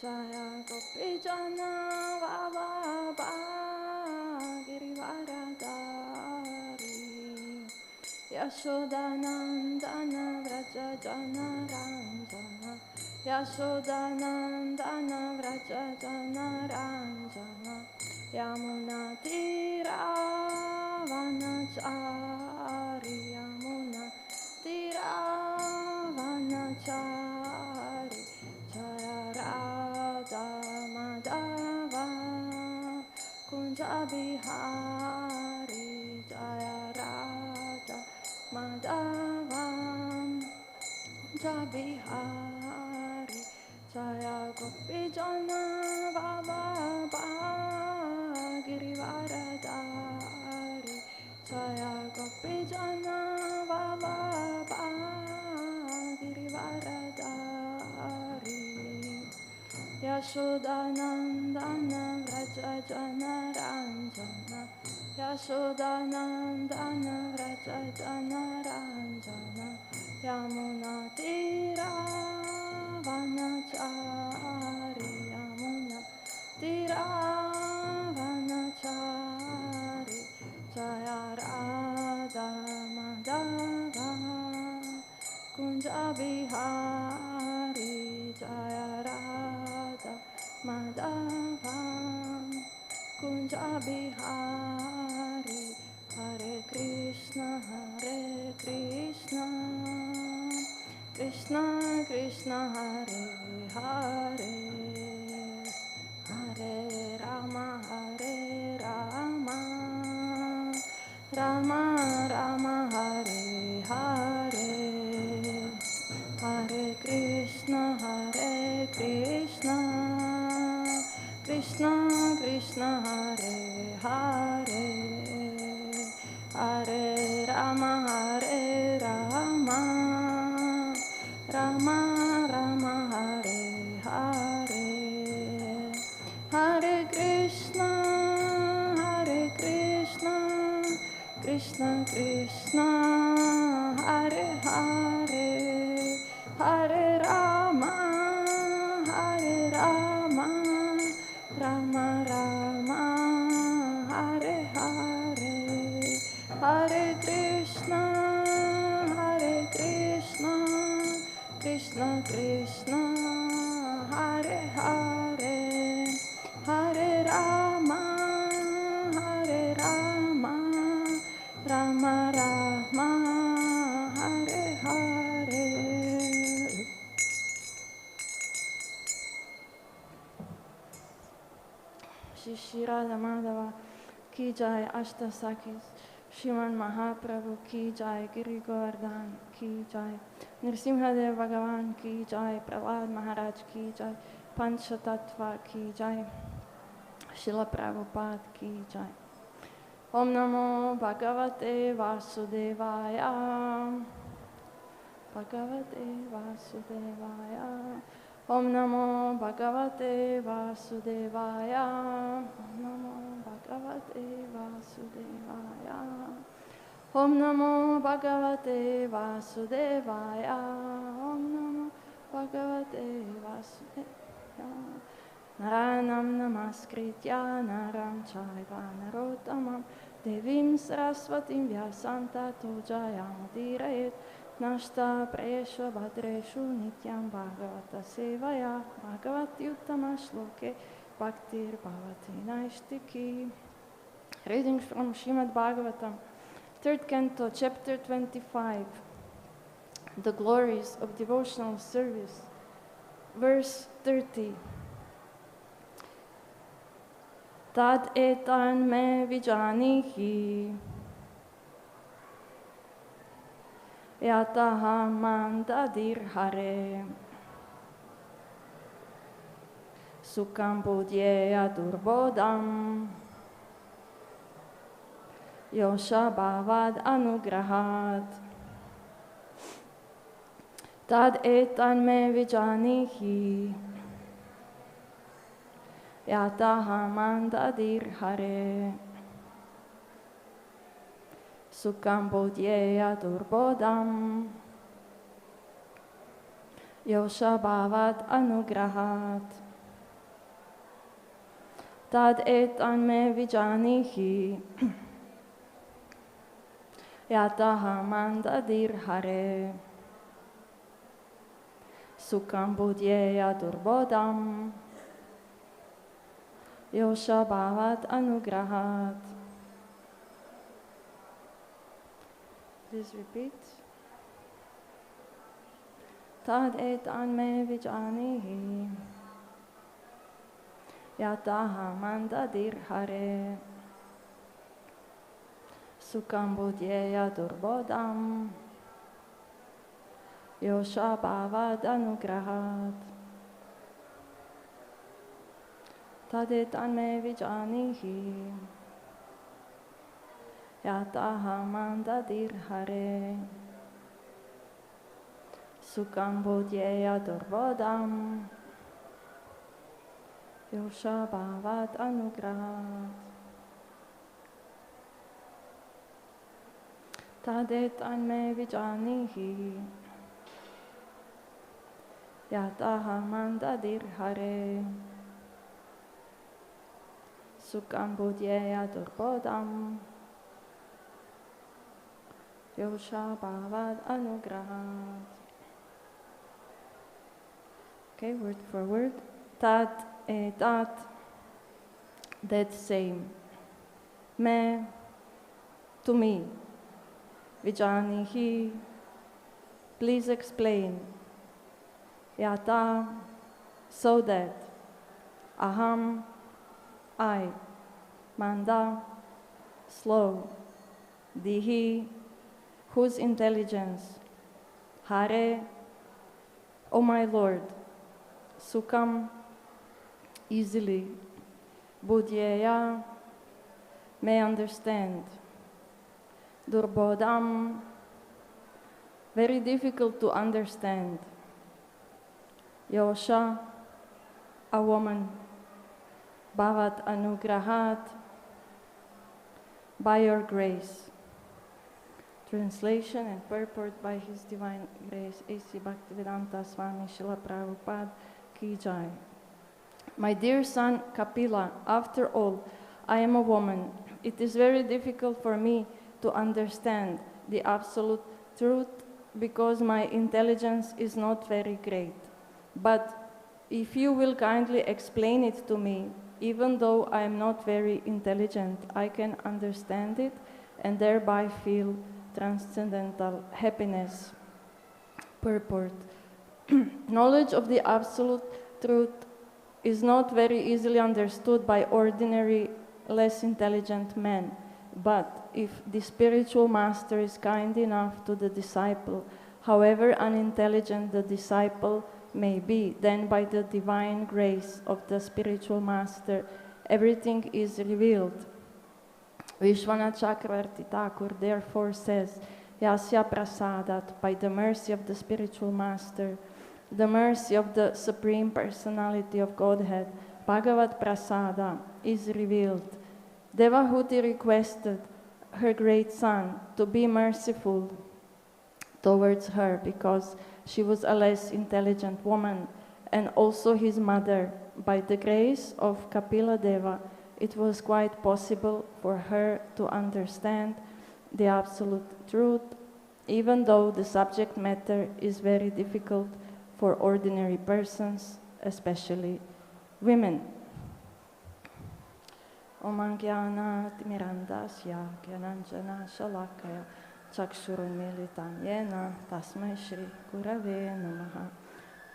Jaya Gopijana Vallabha Girivaradari Yashodanandana Vraja Jana Ranjana Yashodanandana Vraja Jana Ranjana Yamuna Tira Vanachari Yamuna Tira Vanachari Jaya Radha Madhava Kunja Bihari Jaya Radha Madhava Kunja Bihari Jaya Gopijana Vallabha Girivaradari Jaya Gopijana Vallabha Girivaradari Yashodanandana Vraja Jana Ranjana Yashodanandana Vraja Jana Ranjana Yamuna Tira Vanachari Yamuna Tira Vanachari Jaya Radha Madhava Kunja Bihari Jaya Radha Madhava Kunja Bihari Hare Krishna Krishna Krishna Hare Hare Hare Rama Rama Rama Hare Hare Hare Krishna Krishna Krishna Hare Hare Hare Rama Rama Rama Hare Hare Hare Krishna Krishna Krishna Hare Hare Hare Rama Rama Rama Hare Hare Hare Krishna Krishna Krishna Hare Hare Hare Rama Rama Rama Hare Hare Shri Radha Madhava Ki Jai Ashta Sakis Shriman Mahaprabhu Ki Jai Giri Govardhan Ki Jai Nrsimhadev Bhagavan Ki Jai Prahlad Maharaj Ki Jai Panchatattva Ki Jai Srila Prabhupada Ki Jai Om Namo Bhagavate Vasudevaya Bhagavate Vasudevaya Om Namo Bhagavate Vasudevaya Om Namo Bhagavate Vasudevaya Om Namo Bhagavate Vasudevaya Om Namo Bhagavate Vasudevaya Naranam namaskritya naram chaiva narottamam Devim sarasvatim vyasanta tujayamudiraet Nashta presha bhadreshu nityam bhagavata sevaya Bhagavati uttama shloke bhaktir bhavati naishtiki. Reading from Srimad Bhagavatam, 3rd Canto, Chapter 25, The Glories of Devotional Service, verse 30. Tad etan me vijanihi yataha mandadir hare sukham bodhyeya durbodham yosha bhavad anugrahat. Tad etan me vijanihi yataha mandadir hare sukham bodhyeya durbodham yosha bhavad anugrahat. tad etan me vijanihi yataha mandadirhare sukham budyeya durbodam yosha bhavat anugrahat. Please repeat. Tad etan me vijanihi yataha mandadirhare sukham budyeya durbodam yosha bhavad anugrahat. Tadetan me vijanihi yataha mandadirhare sukham budyeya durbodam yosha bhavad anugrahat. Tadetan me vijanihi yataha mandadirhare sukham budyeya durbodam yosha bhavad anugrahat. Okay, word for word. Tat, that same. Me, to me. Vijanihi, please explain. Yata, so that. Aham, I. Manda, slow. Dihi, whose intelligence. Hare, O my Lord. Sukham, easily. Budyeya, may understand. Durbodam, very difficult to understand. Yosha, a woman. Bhavat anugrahat, by your grace. Translation and purport by His Divine Grace, A.C. Bhaktivedanta Swami Srila Prabhupada Ki Jai. My dear son Kapila, after all, I am a woman. It is very difficult for me to understand the absolute truth because my intelligence is not very great. But if you will kindly explain it to me, even though I am not very intelligent, I can understand it and thereby feel transcendental happiness. Purport. Knowledge of the absolute truth is not very easily understood by ordinary, less intelligent men. But if the spiritual master is kind enough to the disciple, however unintelligent the disciple may be, then by the divine grace of the spiritual master, everything is revealed. Vishwanath Chakravarti Thakur therefore says, Yasya prasadat, by the mercy of the spiritual master, the mercy of the Supreme Personality of Godhead, Bhagavat Prasada is revealed. Devahuti requested her great son to be merciful towards her because she was a less intelligent woman, and also his mother. By the grace of Kapila Deva, it was quite possible for her to understand the absolute truth, even though the subject matter is very difficult for ordinary persons, especially women. Om Jnanat Mirandasya Gyananjana Shalakaya Chakshurunmilitam Yena Tasmai Shri Gurave Namaha.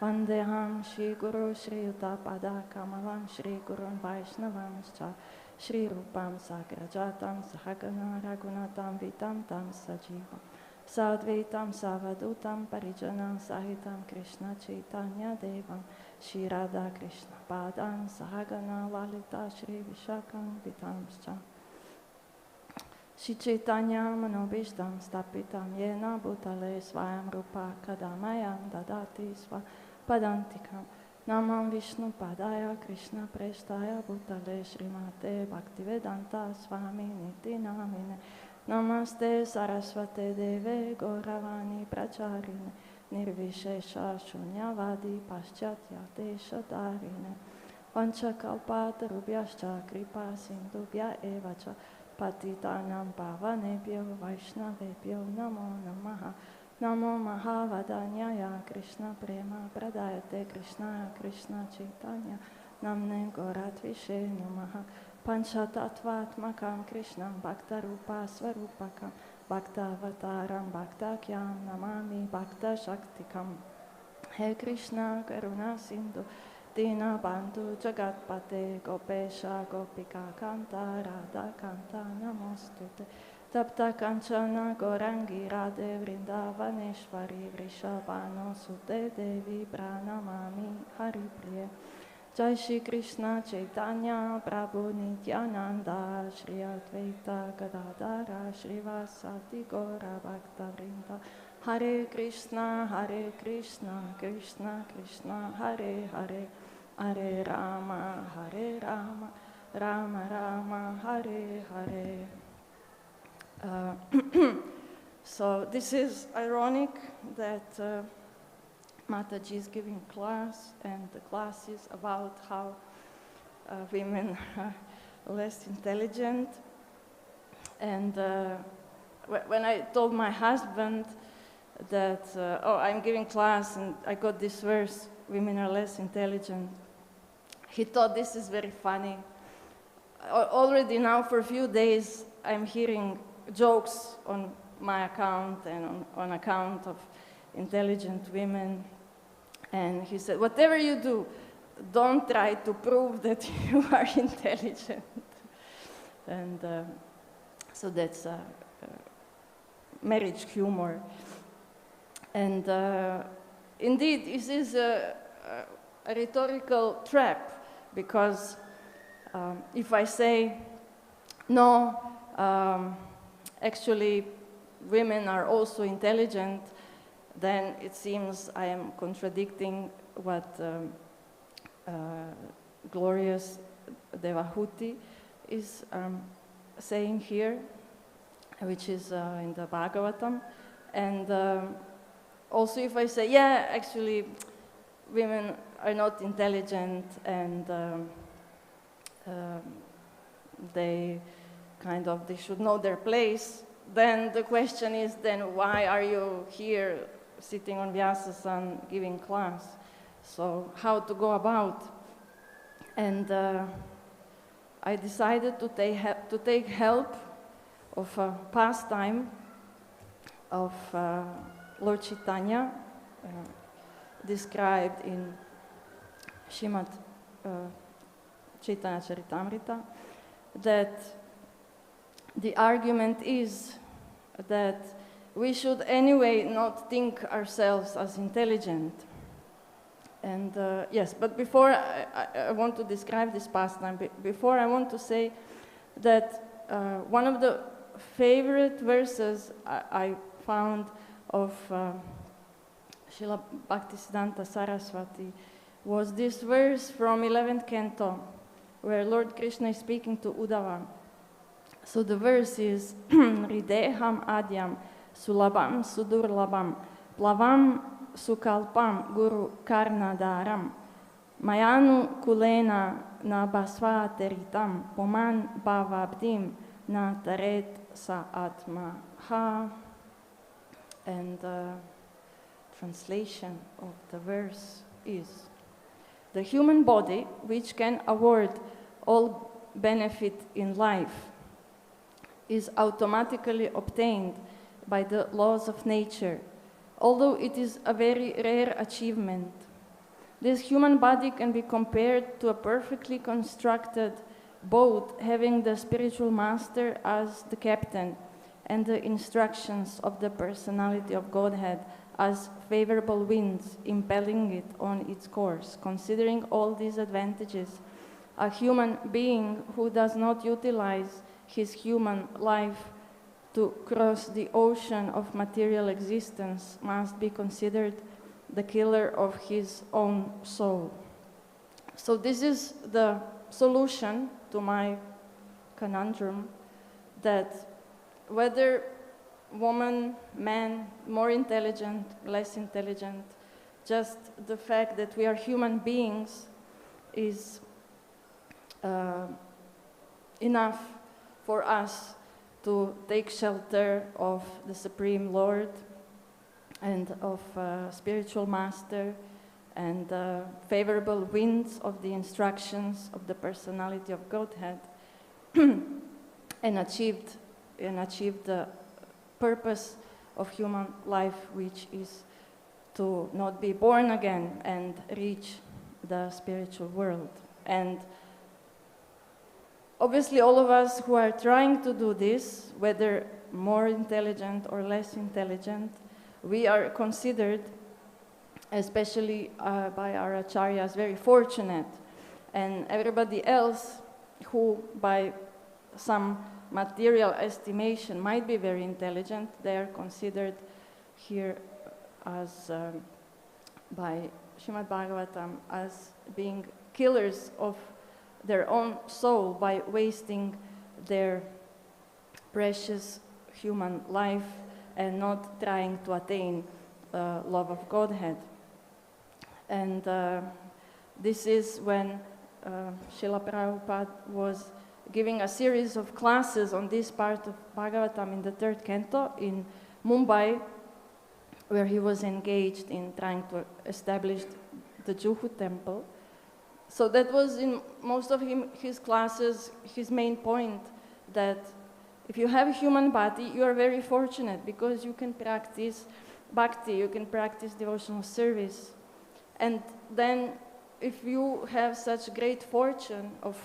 Vandeham Shri Guru Shri Yuta-pada Kamalam Shri Gurun Vaishnavamscha Shri Rupam Sagrajatam Sahagana Raghunatam Vitam Tam Sajivam Sadvaitam Savadutam Parijanam Sahitam Krishna Chaitanya Devam Shri Radha Krishna Padam Sahagana Lalita Shri Vishakam Vitamscha Shri Chaitanya Manobishtam Stapitam Yena Bhutale Svayam Rupa Kadamayam Dadati Sva Padantikam Namam Vishnu Padaya Krishna Preshtaya Bhutale Srimate Bhaktivedanta Swami Niti Namine Namaste Sarasvate Deve Gauravani Pracharine Nirvishesha Shunyavadi Paschatya Deshadarine vanchakalpatarubhyascha kripa sindubhya eva cha patitanam pavanebhyo vaishnavebhyo namo namaha. Namo Mahavadanyaya Krishna Prema Pradayate Krishnaya Krishna Chaitanya Namne Goratvishe Namaha Panchatattvatmakam Krishnam Bhaktarupa Svarupakam Bhaktavataram Bhaktakyam Namami Bhakta Shaktikam. He Krishna Karuna Sindhu Dina Bandhu Jagatpate Gopesha Gopika Kanta Radha Kanta Namostute Tapta Kanchana Gorangi Radhe Vrindavaneshvari Vrishabhano Sute Devi Pranamami Haripriye. Jai Shri Krishna Chaitanya Prabhu Nityananda Shri Advaita Gadadara Shrivasati Gora Bhakta Vrinda. Hare Krishna Krishna Krishna Hare Hare Hare Rama Rama Rama Hare Hare. So this is ironic that Mataji is giving class, and the class is about how women are less intelligent. And when I told my husband that, oh, I'm giving class and I got this verse, women are less intelligent, he thought this is very funny. Already now for a few days I'm hearing jokes on my account and on account of intelligent women. And he said, whatever you do, don't try to prove that you are intelligent. And so that's marriage humor. And indeed, this is a rhetorical trap, because if I say, no, actually, women are also intelligent, then it seems I am contradicting what glorious Devahuti is saying here, which is in the Bhagavatam. And also if I say, yeah, actually, women are not intelligent, and they should know their place, then the question is, then why are you here sitting on Vyasasan giving class? So how to go about? And I decided to take help of a pastime of Lord Chaitanya, described in Srimad Chaitanya Charitamrita, that the argument is that we should anyway not think ourselves as intelligent. And yes, but before I want to describe this pastime, before I want to say that one of the favorite verses I found of Srila Bhaktisiddhanta Saraswati was this verse from 11th canto, where Lord Krishna is speaking to Uddhava. So the verse is Dṛḍhām adyam sulabam sudurlabam plavam sukalpam guru karnadaram mayanu kulena na basva teritam poman bhaktim na taret sa atma ha. And the translation of the verse is: the human body, which can award all benefit in life, is automatically obtained by the laws of nature, although it is a very rare achievement. This human body can be compared to a perfectly constructed boat having the spiritual master as the captain and the instructions of the personality of Godhead as favorable winds impelling it on its course. Considering all these advantages, a human being who does not utilize his human life to cross the ocean of material existence must be considered the killer of his own soul. So this is the solution to my conundrum, that whether woman, man, more intelligent, less intelligent, just the fact that we are human beings is enough for us to take shelter of the Supreme Lord and of spiritual master and favorable winds of the instructions of the personality of Godhead and achieved the purpose of human life, which is to not be born again and reach the spiritual world. And obviously all of us who are trying to do this, whether more intelligent or less intelligent, we are considered, especially by our acharyas, very fortunate. And everybody else who by some material estimation might be very intelligent, they are considered here as, by Srimad Bhagavatam, as being killers of their own soul by wasting their precious human life and not trying to attain love of Godhead. And this is when Srila Prabhupada was giving a series of classes on this part of Bhagavatam in the 3rd canto in Mumbai, where he was engaged in trying to establish the Juhu temple. So that was in most of his classes, his main point, that if you have a human body, you are very fortunate because you can practice bhakti, you can practice devotional service. And then if you have such great fortune of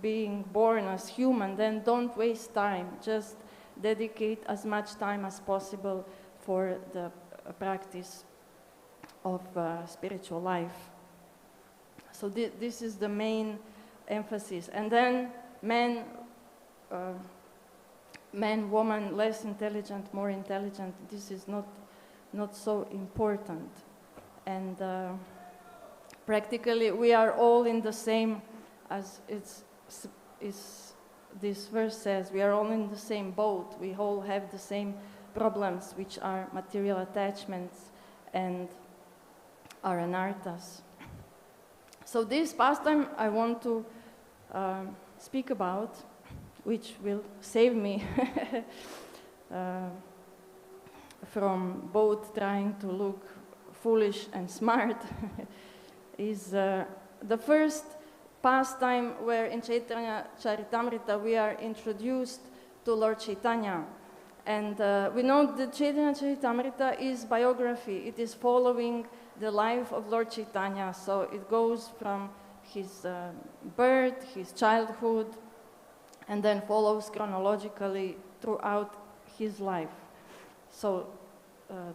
being born as human, then don't waste time. Just dedicate as much time as possible for the practice of spiritual life. So this is the main emphasis. And then men, woman, less intelligent, more intelligent, this is not so important. And practically we are all in the same, as this verse says, we are all in the same boat. We all have the same problems, which are material attachments and are anarthas. So this pastime I want to speak about, which will save me from both trying to look foolish and smart, is the first pastime where in Chaitanya Charitamrita we are introduced to Lord Chaitanya. And we know that Chaitanya Charitamrita is biography. It is following the life of Lord Chaitanya. So it goes from his birth, his childhood, and then follows chronologically throughout his life. So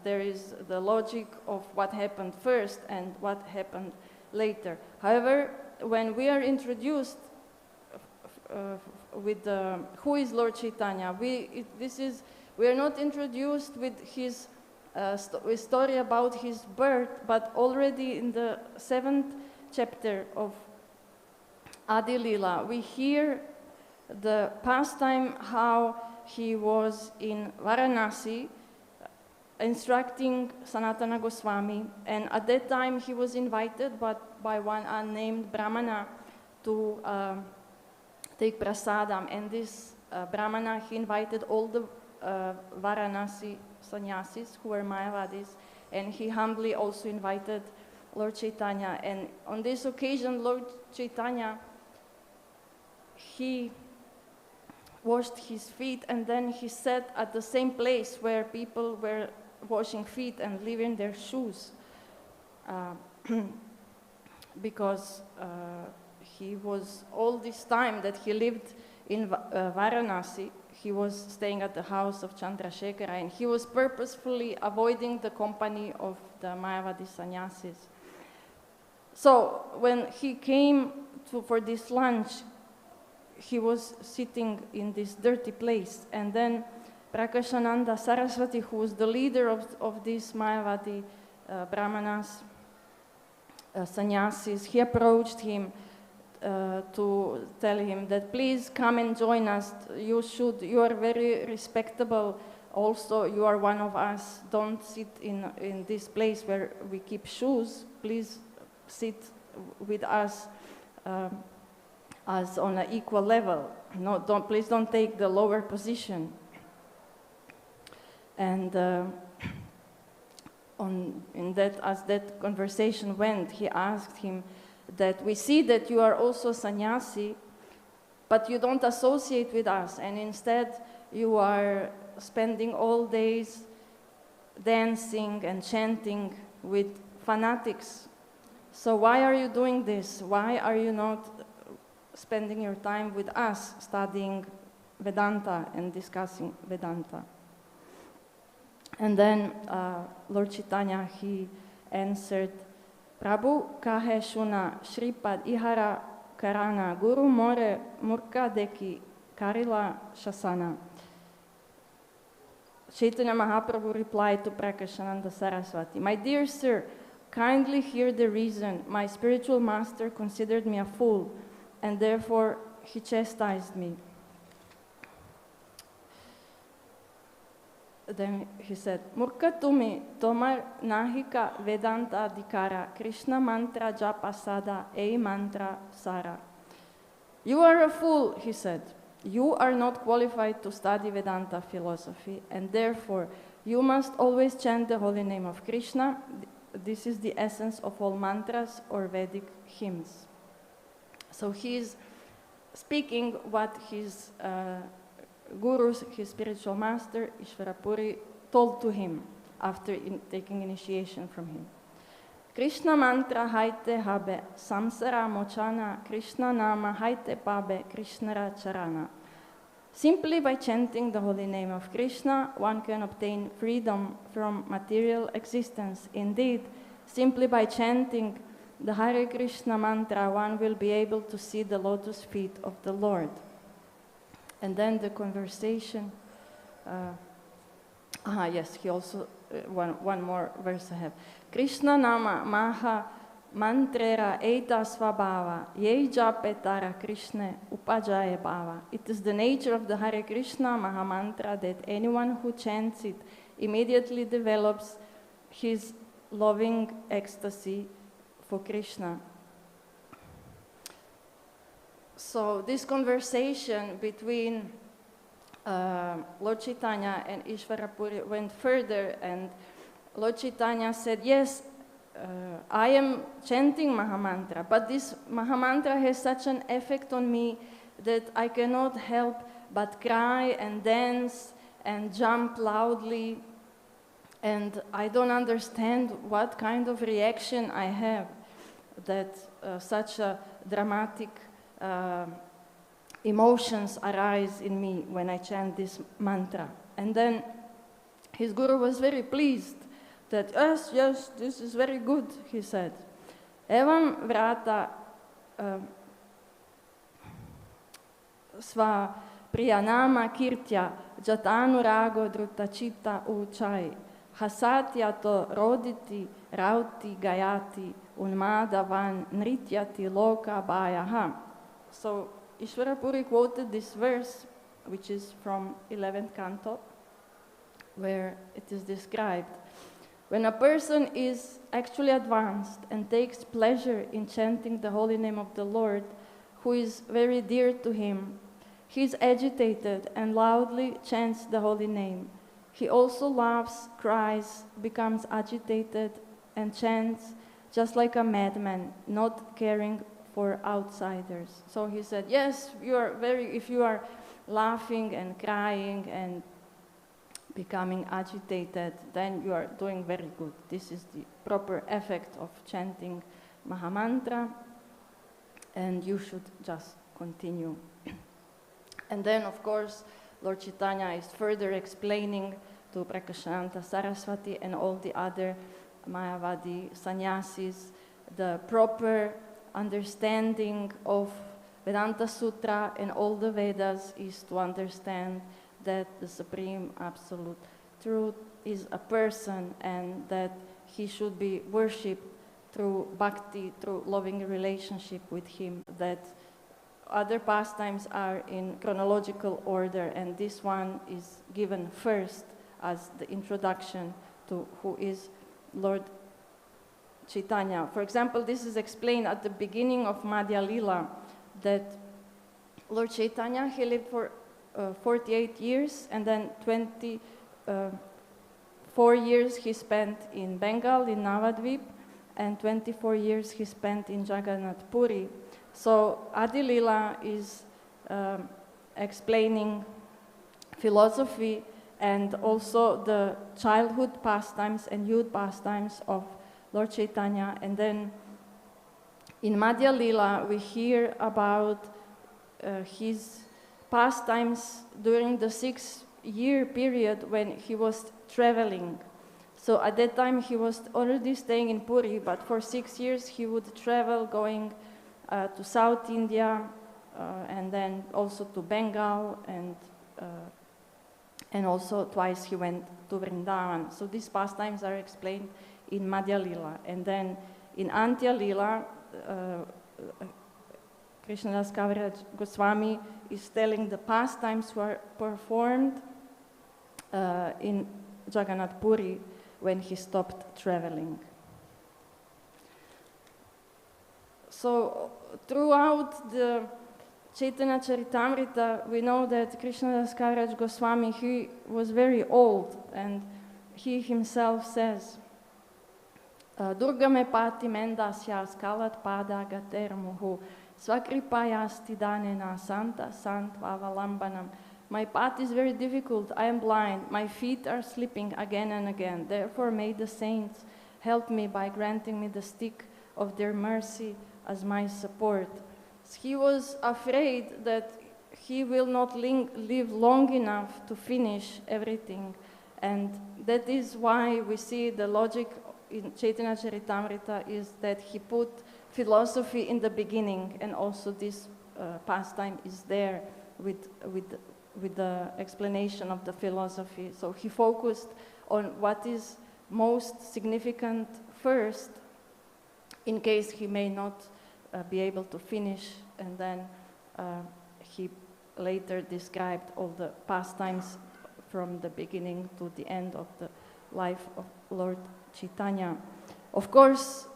there is the logic of what happened first and what happened later. However, when we are introduced with who is Lord Chaitanya, we are not introduced with his story about his birth, but already in the 7th chapter of Adi Lila, we hear the pastime how he was in Varanasi instructing Sanatana Goswami, and at that time he was invited by one unnamed Brahmana to take prasadam, and this Brahmana, he invited all the Varanasi sannyasis who were Mayavadis, and he humbly also invited Lord Chaitanya. And on this occasion, Lord Chaitanya, he washed his feet, and then he sat at the same place where people were washing feet and leaving their shoes, because he was, all this time that he lived in Varanasi, he was staying at the house of Chandrasekhara, and he was purposefully avoiding the company of the Mayavadi sannyasis. So when he came for this lunch, he was sitting in this dirty place, and then Prakashananda Saraswati, who was the leader of these Mayavadi Brahmanas, sannyasis, he approached him to tell him that please come and join us. You are very respectable. Also, you are one of us. Don't sit in this place where we keep shoes. Please sit with us as on an equal level. No, please don't take the lower position. And as that conversation went, he asked him that we see that you are also sannyasi, but you don't associate with us, and instead you are spending all days dancing and chanting with fanatics. So why are you doing this? Why are you not spending your time with us studying Vedanta and discussing Vedanta? And then Lord Chaitanya, he answered, Prabhu kahe shuna Shripad ihara karana guru more murka deki karila shasana. Chaitanya Mahaprabhu replied to Prakashananda Saraswati, my dear sir, kindly hear the reason. My spiritual master considered me a fool, and therefore he chastised me. Then he said, Murka tumi tomar nahika vedanta adhikara Krishna mantra japa sada ei mantra sara. You are a fool, he said. You are not qualified to study Vedanta philosophy, and therefore you must always chant the holy name of Krishna. This is the essence of all mantras or Vedic hymns. So he is speaking what his guru, his spiritual master, Ishvarapuri, told to him after taking initiation from him. Krishna mantra haite habe, samsara mochana, Krishna nama haite pabe, Krishnara charana. Simply by chanting the holy name of Krishna, one can obtain freedom from material existence. Indeed, simply by chanting the Hare Krishna mantra, one will be able to see the lotus feet of the Lord. And then the conversation, yes, he also, one more verse I have. Krishna nama maha mantrera eta svabhava, yei japetara Krishna upajaye bhava. It is the nature of the Hare Krishna Maha Mantra that anyone who chants it immediately develops his loving ecstasy for Krishna. So this conversation between Lord Chaitanya and Ishvarapuri went further, and Lord Chaitanya said, yes, I am chanting Mahamantra, but this Mahamantra has such an effect on me that I cannot help but cry and dance and jump loudly, and I don't understand what kind of reaction I have that such a dramatic emotions arise in me when I chant this mantra. And then his guru was very pleased that, yes, this is very good, he said. Evam vrata sva priyanama kirtya jatanu rago drutachita uchai hasatya to roditi rauti gayati unmadavan nrityati loka bhayaha. So Ishvarapuri quoted this verse, which is from 11th canto, where it is described. When a person is actually advanced and takes pleasure in chanting the holy name of the Lord, who is very dear to him, he is agitated and loudly chants the holy name. He also laughs, cries, becomes agitated, and chants just like a madman, not caring for outsiders. So he said, yes, if you are laughing and crying and becoming agitated, then you are doing very good. This is the proper effect of chanting Mahamantra, and you should just continue. And then, of course, Lord Chaitanya is further explaining to Prakashananda Saraswati and all the other Mayavadi sannyasis the proper understanding of Vedanta Sutra and all the Vedas is to understand that the Supreme Absolute Truth is a person and that he should be worshipped through bhakti, through loving relationship with him, that other pastimes are in chronological order, and this one is given first as the introduction to who is Lord Chaitanya. For example, this is explained at the beginning of Madhya Lila, that Lord Chaitanya, he lived for 48 years, and then 24 years he spent in Bengal, in Navadvip, and 24 years he spent in Jagannath Puri. So Adi Lila is explaining philosophy and also the childhood pastimes and youth pastimes of Lord Chaitanya. And then in Madhya Lila, we hear about his pastimes during the 6-year period when he was traveling. So at that time, he was already staying in Puri, but for 6 years, he would travel going to South India, and then also to Bengal, and also twice he went to Vrindavan. So these pastimes are explained in Madhya Lila. And then in Antya Lila, Krishnadas Kaviraj Goswami is telling the pastimes were performed in Jagannath Puri when he stopped traveling. So throughout the Chaitanya Charitamrita, we know that Krishnadas Kaviraj Goswami, he was very old, and he himself says, Durga me pati mendasya skalat pada gater muhu svakripayasti danena santa santva. My path is very difficult, I am blind, my feet are slipping again and again. Therefore may the saints help me by granting me the stick of their mercy as my support. He was afraid that he will not live long enough to finish everything. And that is why we see the logic in Chaitanya Charitamrita is that he put philosophy in the beginning, and also this pastime is there with the explanation of the philosophy. So he focused on what is most significant first, in case he may not be able to finish, and then he later described all the pastimes from the beginning to the end of the life of Lord Chaitanya. Of course,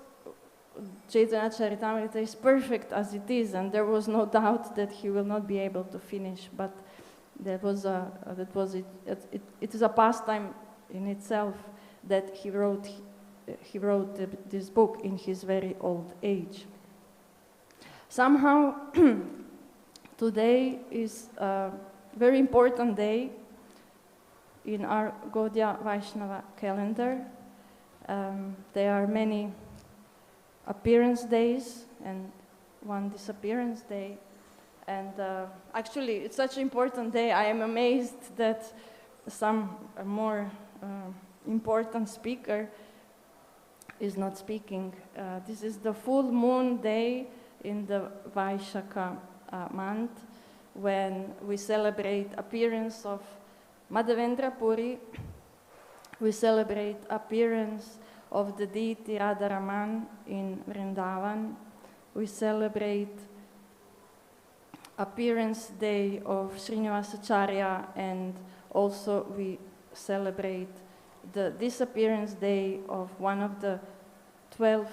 Chaitanya Charitamrita is perfect as it is, and there was no doubt that he will not be able to finish, but it is a pastime in itself that he wrote this book in his very old age. Somehow, today is a very important day in our Gaudiya Vaishnava calendar. There are many appearance days and one disappearance day. And actually, it's such an important day. I am amazed that some more important speaker is not speaking. This is the full moon day in the Vaishakha month, when we celebrate appearance of Madhavendra Puri, we celebrate appearance of the deity Radharaman in Vrindavan, we celebrate appearance day of Srinivasacharya, and also we celebrate the disappearance day of one of the 12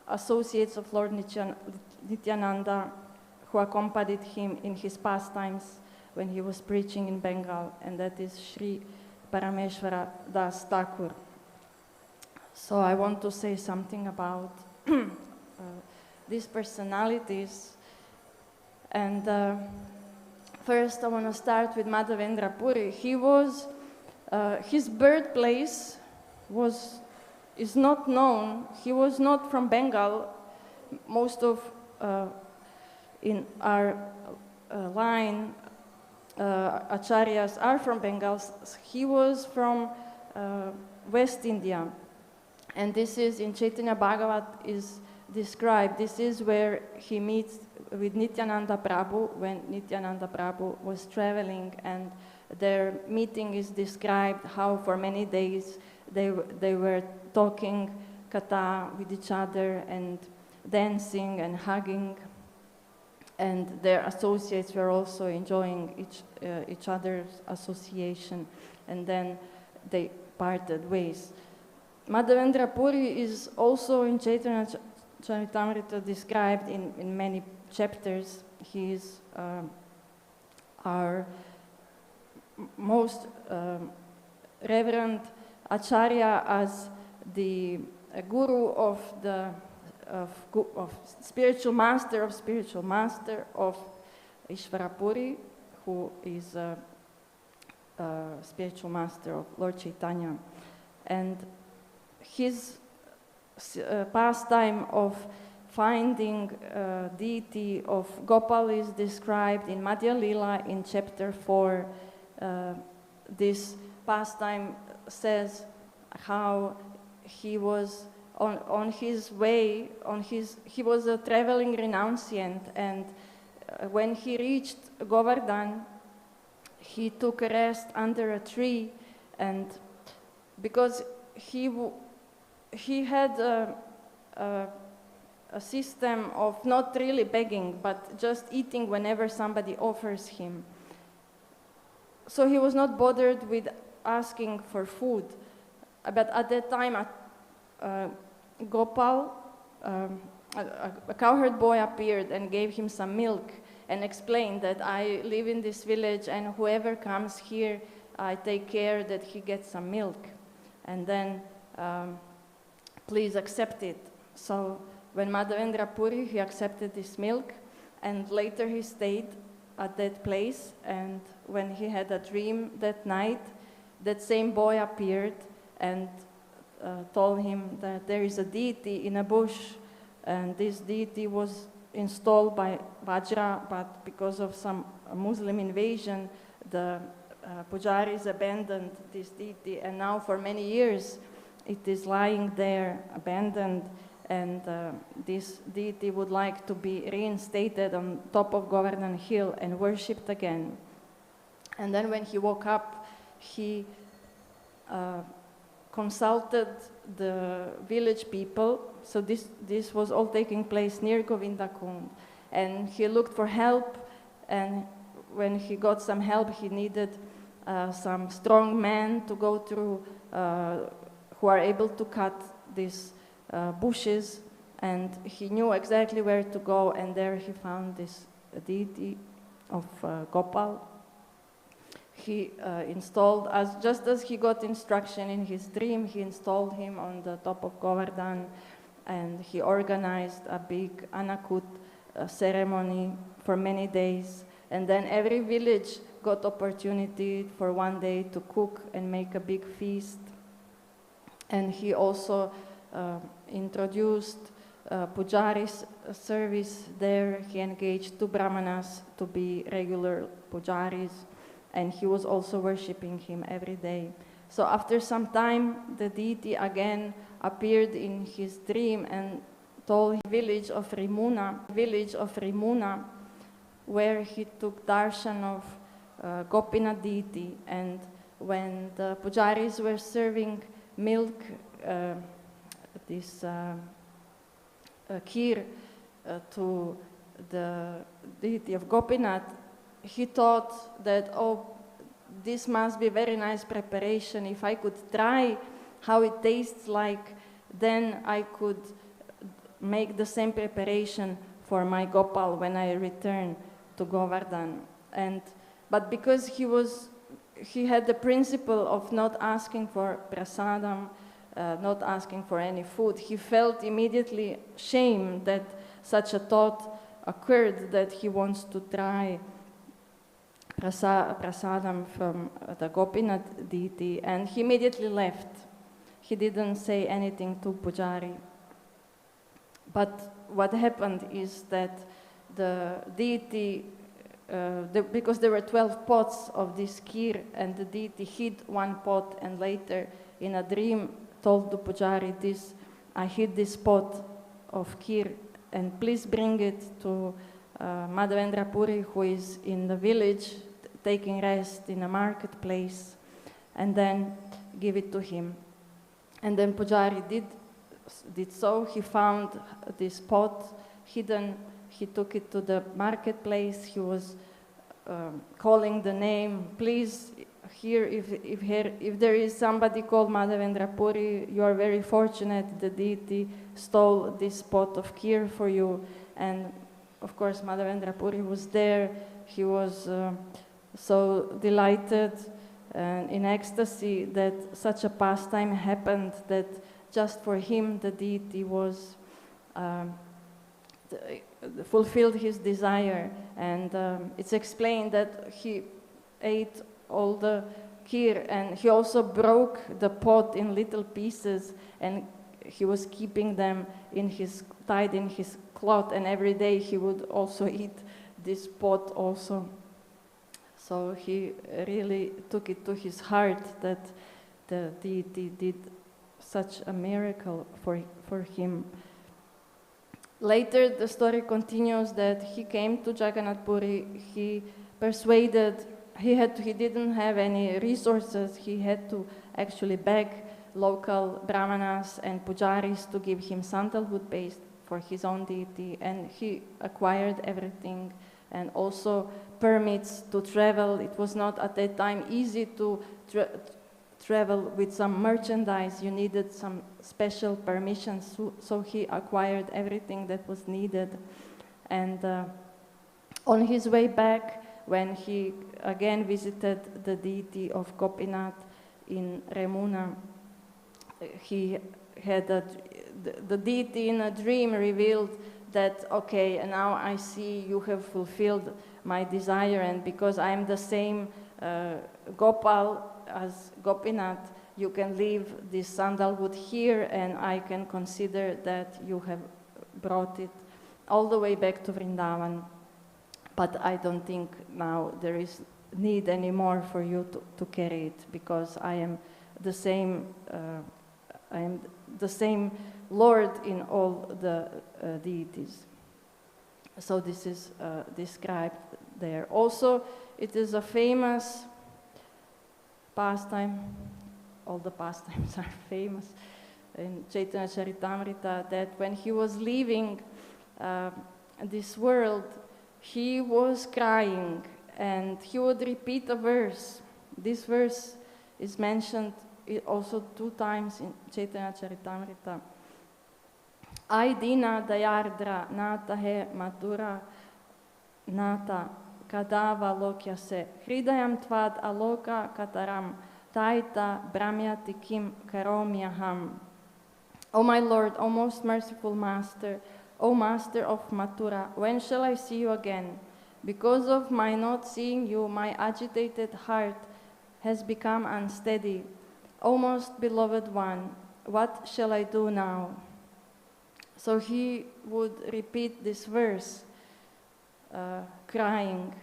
associates of Lord Nityananda who accompanied him in his pastimes when he was preaching in Bengal, and that is Sri Parameshwara Das Thakur. So I want to say something about these personalities. And first I want to start with Madhavendra Puri. His birthplace is not known. He was not from Bengal. Most of in our line, acharyas are from Bengal. He was from West India. And this is in Chaitanya Bhagavat is described. This is where he meets with Nityananda Prabhu when Nityananda Prabhu was traveling, and their meeting is described how for many days they were talking katha with each other and dancing and hugging, and their associates were also enjoying each other's association, and then they parted ways. Madhavendra Puri is also in Chaitanya Lalitamrita described in many chapters. He is our most reverend Acharya as the guru of spiritual master of Ishvarapuri, who is a spiritual master of Lord Chaitanya. And his pastime of finding deity of Gopal is described in Madhya Lila in chapter 4. This pastime says how he was on his way, he was a traveling renunciant, and when he reached Govardhan, he took a rest under a tree, and because he had a system of not really begging, but just eating whenever somebody offers him. So he was not bothered with asking for food. But at that time, Gopal, a cowherd boy appeared and gave him some milk and explained that I live in this village and whoever comes here, I take care that he gets some milk. And then, please accept it. So when Madhavendra Puri, he accepted this milk, and later he stayed at that place, and when he had a dream that night, that same boy appeared and told him that there is a deity in a bush, and this deity was installed by Vajra, but because of some Muslim invasion, the pujaris abandoned this deity, and now for many years it is lying there abandoned, and this deity would like to be reinstated on top of Govardhan Hill and worshipped again. And then when he woke up, he consulted the village people. So this was all taking place near Govinda Kund. And he looked for help, and when he got some help, he needed some strong men to go through, who are able to cut these bushes, and he knew exactly where to go, and there he found this deity of Gopal. He installed, just as he got instruction in his dream, he installed him on the top of Govardhan, and he organized a big mat-kṛte ceremony for many days. And then every village got opportunity for one day to cook and make a big feast. And he also introduced pujaris service there. He engaged 2 brahmanas to be regular pujaris, and he was also worshipping him every day. So after some time, the deity again appeared in his dream and told the village of Rimuna, where he took darshan of Gopinath deity. And when the pujaris were serving milk, this kheer to the deity of Gopinath, he thought that, oh, this must be very nice preparation. If I could try how it tastes like, then I could make the same preparation for my Gopal when I return to Govardhan. But because he had the principle of not asking for prasadam, not asking for any food, he felt immediately shame that such a thought occurred, that he wants to try prasadam from the Gopinath deity, and he immediately left. He didn't say anything to Pujari. But what happened is that the deity, because there were 12 pots of this kheer, and the deity hid one pot, and later in a dream told the Pujari, I hid this pot of kheer, and please bring it to Madhavendra Puri, who is in the village taking rest in a marketplace, and then give it to him. And then Pujari did so. He found this pot hidden. He took it to the marketplace. He was calling the name, please here, if there is somebody called Madhavendra Puri, you are very fortunate. The deity stole this pot of kheer for you. And of course, Madhavendra Puri was there. He was so delighted and in ecstasy that such a pastime happened, that just for him the deity was fulfilled his desire. And it's explained that he ate all the kheer, and he also broke the pot in little pieces, and he was keeping them tied in his cloth, and every day he would also eat this pot also. So he really took it to his heart that the deity did such a miracle for him. Later, the story continues that he came to Jagannath Puri. He persuaded. He didn't have any resources. He had to actually beg local brahmanas and pujaris to give him sandalwood paste for his own deity, and he acquired everything, and also permits to travel. It was not at that time easy to travel with some merchandise. You needed some special permissions, so he acquired everything that was needed. And on his way back, when he again visited the deity of Gopinath in Remuna, he had the deity in a dream revealed that, okay, and now I see you have fulfilled my desire, and because I am the same Gopal as Gopinath, you can leave this sandalwood here, and I can consider that you have brought it all the way back to Vrindavan. But I don't think now there is need anymore for you to carry it, because I am the same Lord in all the deities. So this is described there. Also, it is a famous pastime. All the pastimes are famous in Chaitanya Charitamrita, that when he was leaving this world, he was crying, and he would repeat a verse. This verse is mentioned also 2 times in Chaitanya Charitamrita. Ai dina dayardra nata he matura nata kadava lokya se hridayam tvad aloka kataram taita brahmyati kim karomyaham. O my Lord, O most merciful Master, O Master of Mathura, when shall I see you again? Because of my not seeing you, my agitated heart has become unsteady. O most beloved one, what shall I do now? So he would repeat this verse, crying.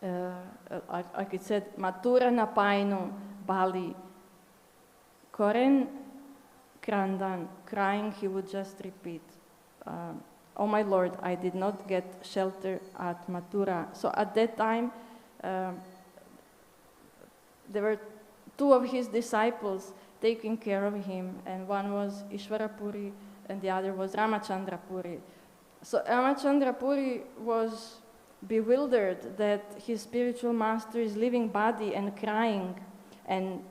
Like it said, Mathura na painu bali. Koren krandan, crying, he would just repeat. Oh my Lord, I did not get shelter at Mathura. So at that time, there were 2 of his disciples taking care of him, and one was Ishvara Puri and the other was Ramachandra Puri. So Ramachandra Puri was bewildered that his spiritual master is leaving body and crying and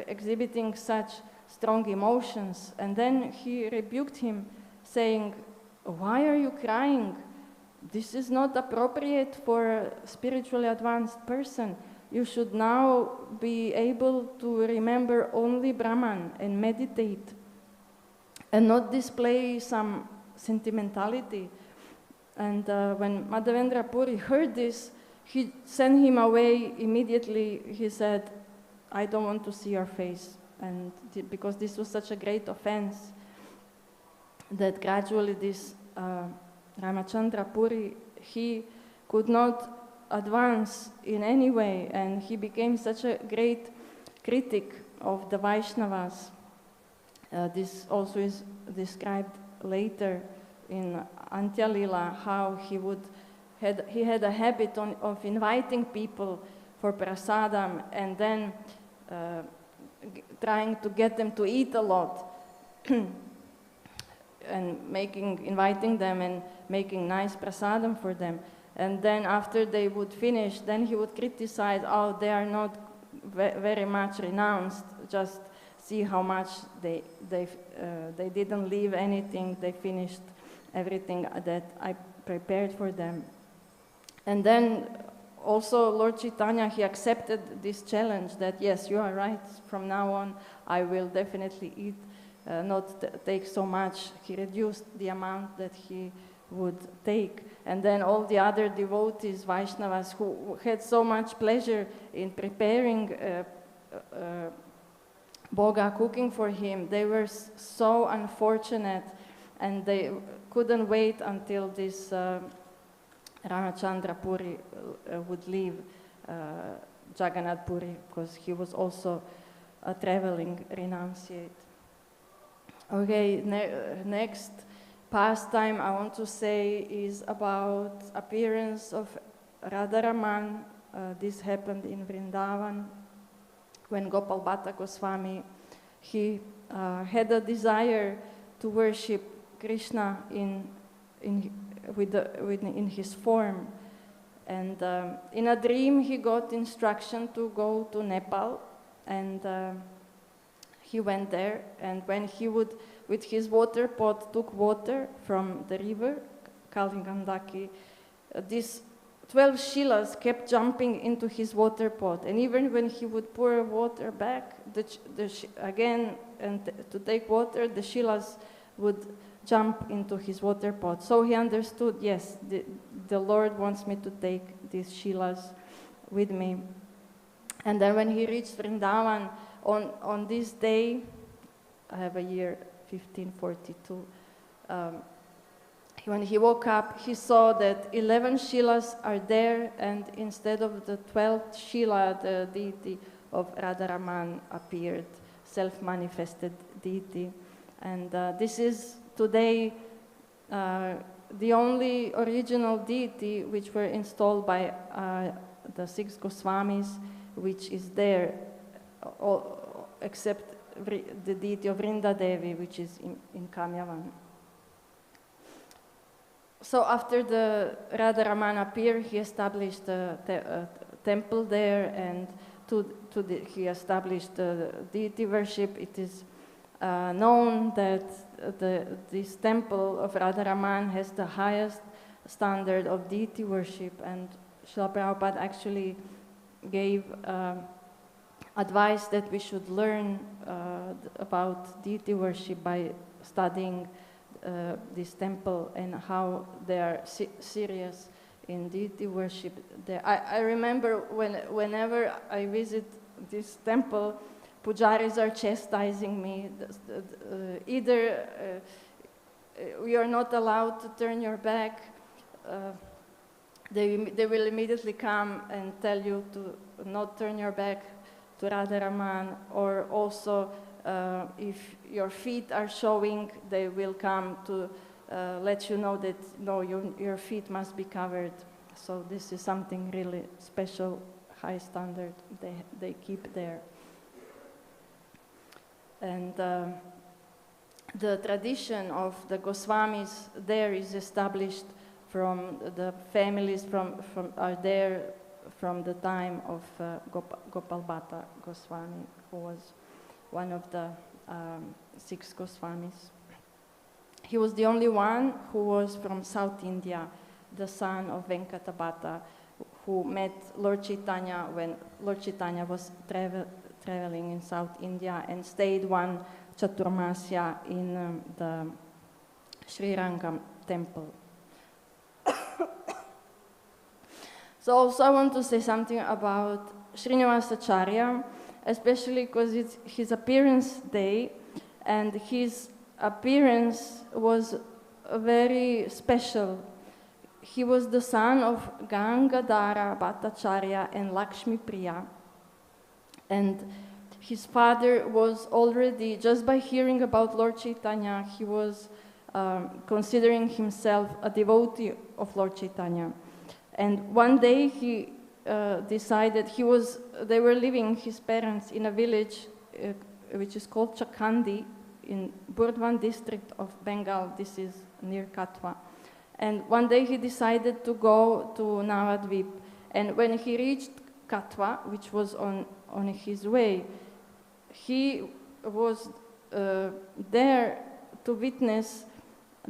exhibiting such strong emotions. And then he rebuked him, saying, why are you crying? This is not appropriate for a spiritually advanced person. You should now be able to remember only Brahman and meditate and not display some sentimentality. And when Madhavendra Puri heard this, he sent him away immediately. He said, I don't want to see your face. And because this was such a great offense, that gradually this Ramachandra Puri, he could not advance in any way, and he became such a great critic of the Vaishnavas. This also is described later in Antya Lila, how he had a habit of inviting people for prasadam and then trying to get them to eat a lot and inviting them and making nice prasadam for them. And then after they would finish, then he would criticize, oh, they are not very much renounced, just see how much they didn't leave anything, they finished everything that I prepared for them. And then also Lord Chaitanya, he accepted this challenge that yes, you are right, from now on I will definitely eat, not take so much. He reduced the amount that he would take. And then all the other devotees, Vaishnavas, who had so much pleasure in preparing Bhoga, cooking for him, they were so unfortunate, and they couldn't wait until this Ramachandra Puri would leave Jagannath Puri, because he was also a traveling renunciate. Okay, next pastime I want to say is about appearance of Radharaman. This happened in Vrindavan when Gopal Bhatta Goswami, he had a desire to worship Krishna in his form. And in a dream he got instruction to go to Nepal, and he went there, and when he would, with his water pot, took water from the river, Kalingandaki, these 12 shilas kept jumping into his water pot, and even when he would pour water back again and to take water, the shilas would jump into his water pot. So he understood, yes, the Lord wants me to take these shilas with me. And then when he reached Vrindavan, on this day, I have a year 1542, when he woke up, he saw that 11 shilas are there, and instead of the 12th shila, the deity of Radharaman appeared, self-manifested deity. And this is today the only original deity which were installed by the 6 Goswamis, which is there, except the deity of Vrinda Devi, which is in Kamyavan. So after the Radharaman appeared, he established a temple there, and he established deity worship. It is known that this temple of Radharaman has the highest standard of deity worship, and Srila Prabhupada actually gave advice that we should learn about deity worship by studying this temple and how they are serious in deity worship. I remember whenever I visit this temple, pujaris are chastising me. Either you are not allowed to turn your back, they will immediately come and tell you to not turn your back to Radharaman, or also if your feet are showing, they will come to let you know that no, your feet must be covered. So this is something really special, high standard they keep there. And the tradition of the Goswamis there is established from the families are there from the time of Gopal Bhatta Goswami, who was one of the 6 Goswamis. He was the only one who was from South India, the son of Venkata Bhatta, who met Lord Chaitanya when Lord Chaitanya was traveling in South India, and stayed one Chaturmasya in the Sri Rangam temple. So also I want to say something about Srinivasacharya, especially because it's his appearance day, and his appearance was very special. He was the son of Gangadhara Bhattacharya and Lakshmi Priya, and his father was already, just by hearing about Lord Chaitanya, he was considering himself a devotee of Lord Chaitanya. And one day he decided, they were living, his parents, in a village which is called Chakandi in Burdwan district of Bengal. This is near Katwa. And one day he decided to go to Navadvip. And when he reached Katwa, which was on his way, he was there to witness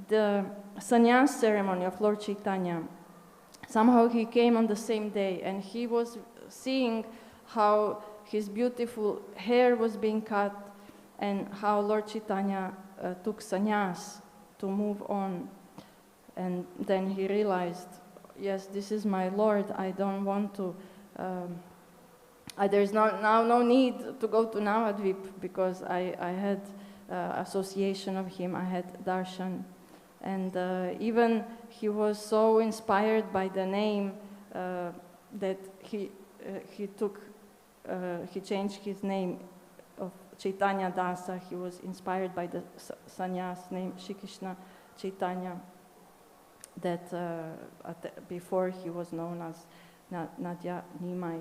the sannyas ceremony of Lord Chaitanya. Somehow he came on the same day, and he was seeing how his beautiful hair was being cut and how Lord Chaitanya took sannyas to move on. And then he realized, yes, this is my Lord. I don't want to, there's no need to go to Navadvip, because I had association of him, I had darshan. And even he was so inspired by the name that he changed his name of Chaitanya Dasa. He was inspired by the sannyas name Shri Krishna Chaitanya, that before he was known as Nadya Nimai.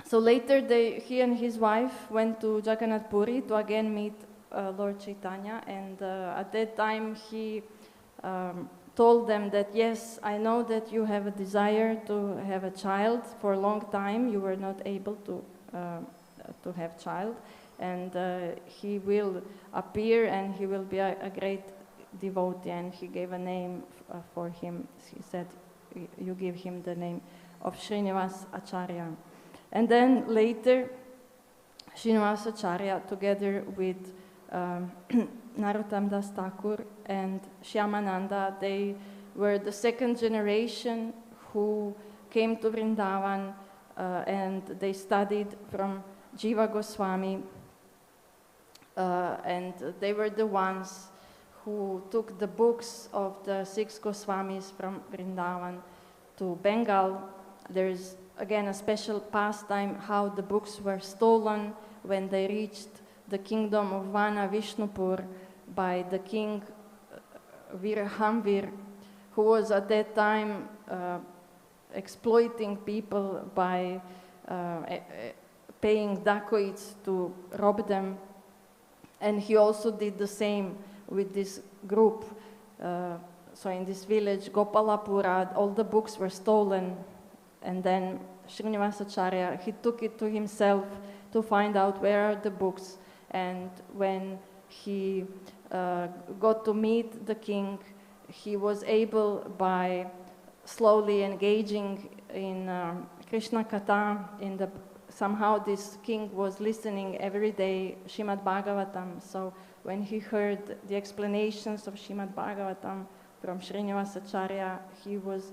So later he and his wife went to Jagannath Puri to again meet Lord Chaitanya, and at that time he told them that, yes, I know that you have a desire to have a child. For a long time you were not able to have child, and he will appear and he will be a great devotee. And he gave a name for him. He said, you give him the name of Srinivas Acharya. And then later Srinivas Acharya, together with Narottam Das Thakur and Shyamananda, they were the second generation who came to Vrindavan, and they studied from Jiva Goswami, and they were the ones who took the books of the 6 Goswamis from Vrindavan to Bengal. There's again a special pastime how the books were stolen when they reached the kingdom of Vana Vishnupur by the king Virhamvir, who was at that time exploiting people by paying dacoits to rob them. And he also did the same with this group. So in this village, Gopalapura, all the books were stolen. And then Srinivasacharya, he took it to himself to find out where are the books. And when he got to meet the king, he was able, by slowly engaging in Krishna Katha, somehow this king was listening every day Srimad Bhagavatam. So when he heard the explanations of Srimad Bhagavatam from Srinivasacharya, he was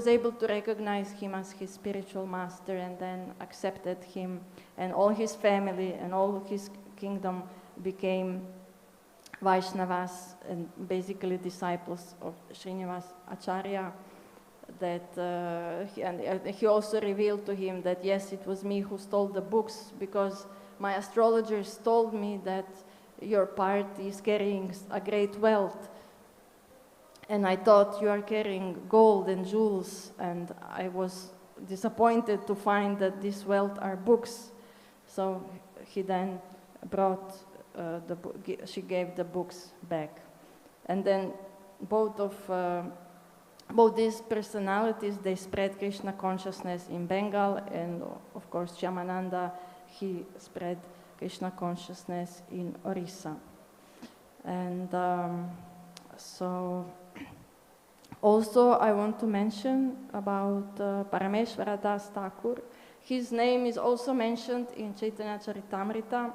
able to recognize him as his spiritual master, and then accepted him, and all his family and all his kingdom became Vaishnavas, and basically disciples of Srinivas Acharya. He also revealed to him that, yes, it was me who stole the books, because my astrologers told me that your party is carrying a great wealth. And I thought you are carrying gold and jewels, and I was disappointed to find that this wealth are books. So he then brought she gave the books back. And then both these personalities, they spread Krishna consciousness in Bengal, and of course Shyamananda, he spread Krishna consciousness in Orissa. And so also I want to mention about Parameshwara Das Thakur. His name is also mentioned in Chaitanya Charitamrita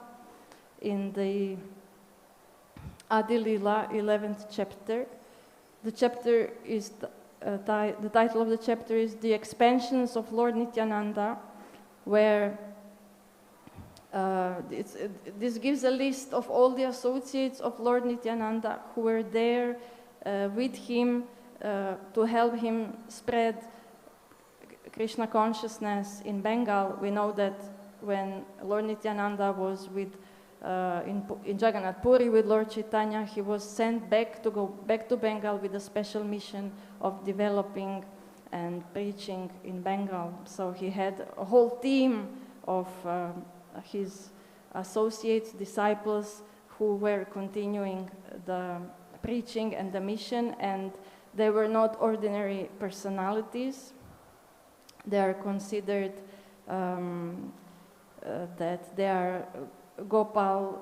in the Adi Lila 11th chapter. The chapter is the title of the chapter is The Expansions of Lord Nityananda, where this gives a list of all the associates of Lord Nityananda who were there with him to help him spread Krishna consciousness in Bengal. We know that when Lord Nityananda was in Jagannath Puri with Lord Chaitanya, he was sent back to go back to Bengal with a special mission of developing and preaching in Bengal. So he had a whole team of his associates, disciples, who were continuing the preaching and the mission, and they were not ordinary personalities. They are considered that they are Gopal,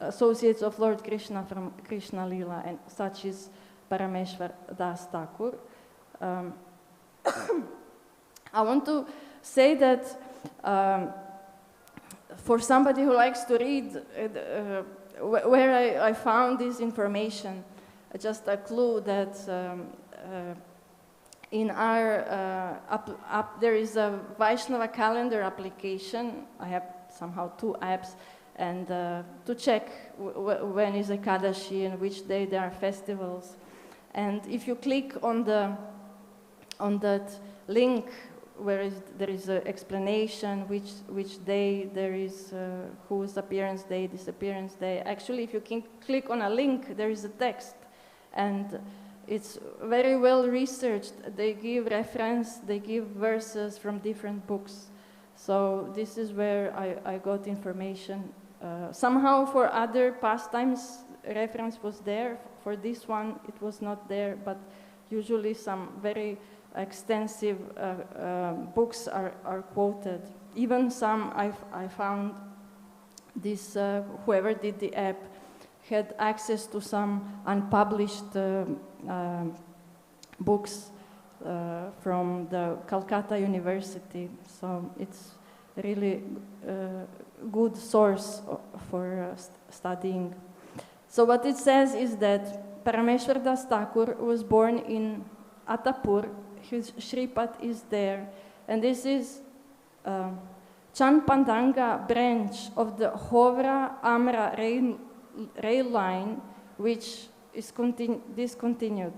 associates of Lord Krishna from Krishna Lila, and such is Parameshwar Das Thakur. I want to say that for somebody who likes to read, where I found this information, just a clue that in our there is a Vaishnava calendar application. I have somehow 2 apps, and to check when is Ekadashi and which day there are festivals. And if you click on that link where there is an explanation which day there is whose appearance day, disappearance day. Actually, if you can click on a link, there is a text, and it's very well researched. They give reference, they give verses from different books. So this is where I got information. Somehow for other pastimes, reference was there. For this one, it was not there, but usually some very extensive books are quoted. Even some I found this, whoever did the app had access to some unpublished books from the Calcutta University. So it's really a good source for studying. So what it says is that Parameshwar Das Thakur was born in Attapur. His Shripad is there, and this is Chanpandanga branch of the Howrah-Amra rail line, which is discontinued.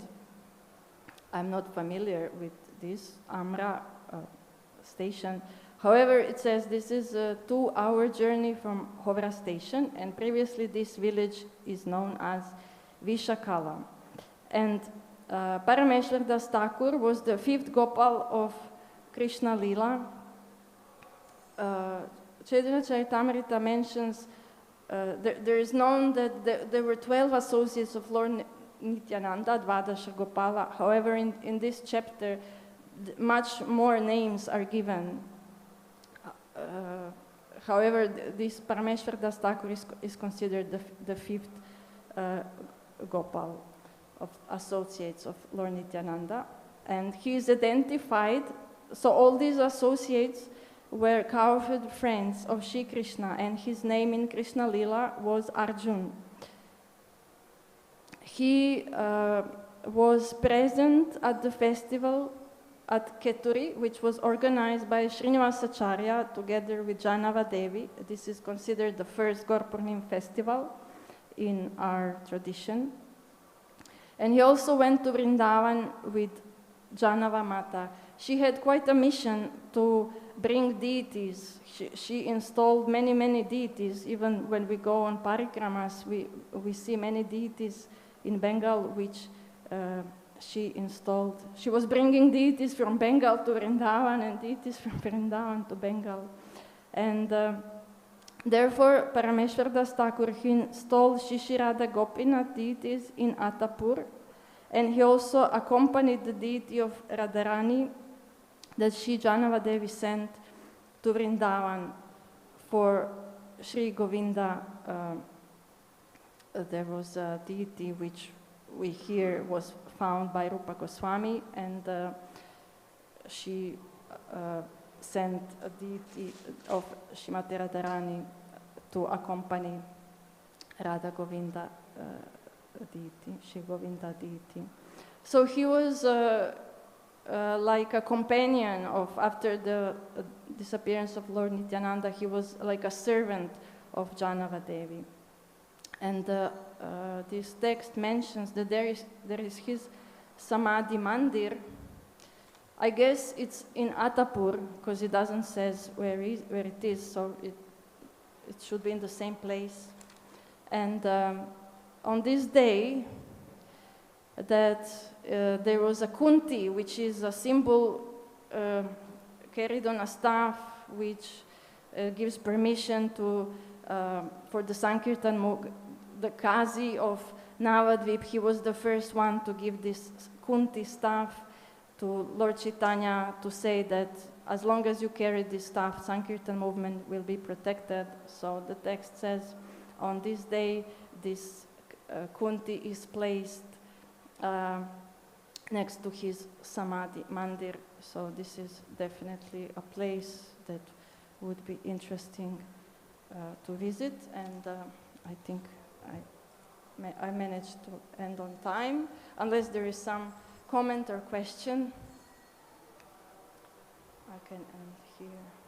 I'm not familiar with this Amra station. However, it says this is a 2-hour journey from Howrah station, and previously this village is known as Vishakala. And Parameshwar Das Thakur was the 5th Gopal of Krishna Lila. Chaitanya Charitamrita mentions there is known that there were 12 associates of Lord Nityananda, Dvadasha Gopala. However, in this chapter, much more names are given. However, this Parameshwar Das Thakur is considered the 5th Gopal of associates of Lord Nityananda, and he is identified. So all these associates were cowherd friends of Shri Krishna, and his name in Krishna Lila was Arjun. He was present at the festival at Keturi, which was organized by Srinivasacharya together with Janava Devi. This is considered the first Gaur-Purnim festival in our tradition. And he also went to Vrindavan with Janava Mata. She had quite a mission to bring deities. She installed many, many deities. Even when we go on parikramas, we see many deities in Bengal, which she installed. She was bringing deities from Bengal to Vrindavan and deities from Vrindavan to Bengal. And therefore, Parameshwar Das Thakur installed Shishirada Gopinath deities in Attapur, and he also accompanied the deity of Radharani that Shri Janava Devi sent to Vrindavan for Shri Govinda. There was a deity which we hear was found by Rupa Goswami, and she sent a deity of Shrimati Radharani to accompany Radha Govinda deity, Shri Govinda deity. So he was like a companion of, after the disappearance of Lord Nityananda, he was like a servant of Janava Devi. And this text mentions that there is his Samadhi Mandir. I guess it's in Attapur, because it doesn't say where it is, so it should be in the same place. And on this day, that there was a kunti, which is a symbol carried on a staff, which gives permission to for the Sankirtan. The Kazi of Navadvip, he was the first one to give this Kunti staff to Lord Chaitanya to say that as long as you carry this staff, Sankirtan movement will be protected. So the text says, on this day, this Kunti is placed next to his Samadhi Mandir. So this is definitely a place that would be interesting to visit. And I think I managed to end on time, unless there is some comment or question. I can end here.